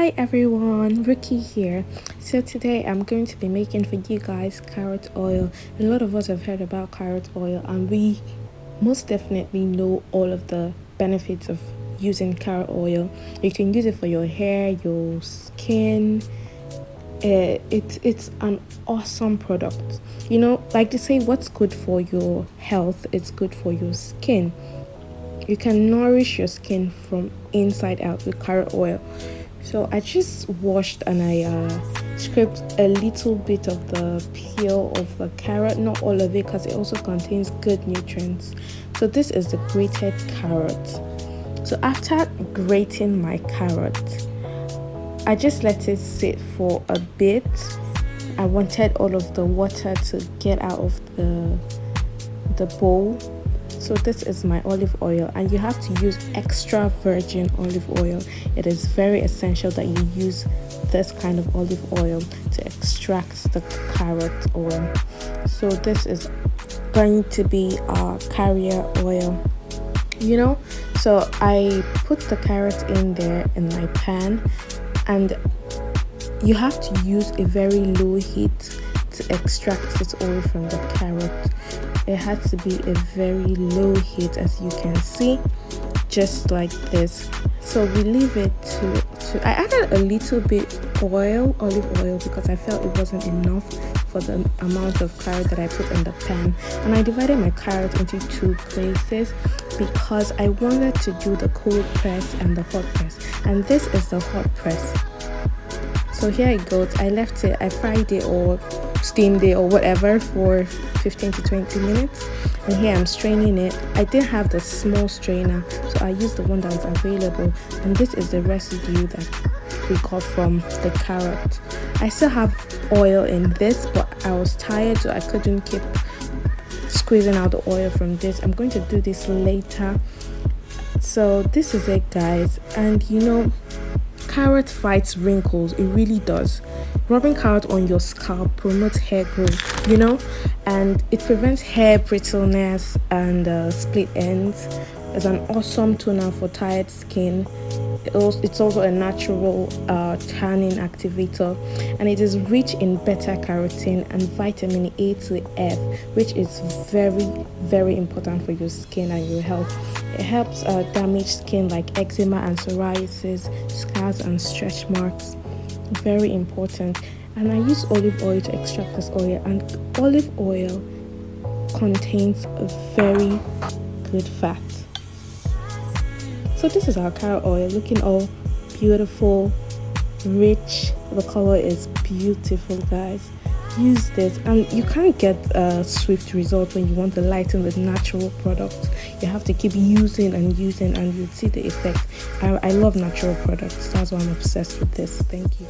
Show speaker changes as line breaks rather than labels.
Hi everyone, Ricky here. So today I'm going to be making for you guys carrot oil. A lot of us have heard about carrot oil and we most definitely know all of the benefits of using carrot oil. You can use it for your hair, your skin. It's an awesome product. You know, like they say, what's good for your health, it's good for your skin. You can nourish your skin from inside out with carrot oil. So I just washed and I scraped a little bit of the peel of the carrot, not all of it because it also contains good nutrients. So this is the grated carrot. So after grating my carrot, I just let it sit for a bit. I wanted all of the water to get out of the bowl. So this is my olive oil, and you have to use extra virgin olive oil. It is very essential that you use this kind of olive oil to extract the carrot oil. So this is going to be our carrier oil, you know. So I put the carrot in there in my pan, and you have to use a very low heat to extract this oil from the carrot. It has to be a very low heat, as you can see, just like this. So we leave it to I added a little bit olive oil, because I felt it wasn't enough for the amount of carrot that I put in the pan. And I divided my carrot into two places because I wanted to do the cold press and the hot press, and this is the hot press. So here it goes. I left it, I fried it or steamed it or whatever for 15 to 20 minutes, and here I'm straining it. I didn't have the small strainer, so I used the one that was available, and this is the residue that we got from the carrot. I still have oil in this, but I was tired, so I couldn't keep squeezing out the oil from this. I'm going to do this later. So this is it, guys. And you know, carrot fights wrinkles. It really does. Rubbing carrot on your scalp promotes hair growth, you know, and it prevents hair brittleness and split ends. It's an awesome toner for tired skin. It's also a natural tanning activator, and it is rich in beta-carotene and vitamin A to F, which is very, very important for your skin and your health. It helps damaged skin like eczema and psoriasis, scars and stretch marks. Very important. And I use olive oil to extract this oil, and olive oil contains a very good fat. So this is our carrot oil, looking all beautiful, rich. The color is beautiful, guys. Use this, and you can't get a swift result when you want to lighten with natural products. You have to keep using and using, and you'll see the effect. I love natural products. That's why I'm obsessed with this. Thank you.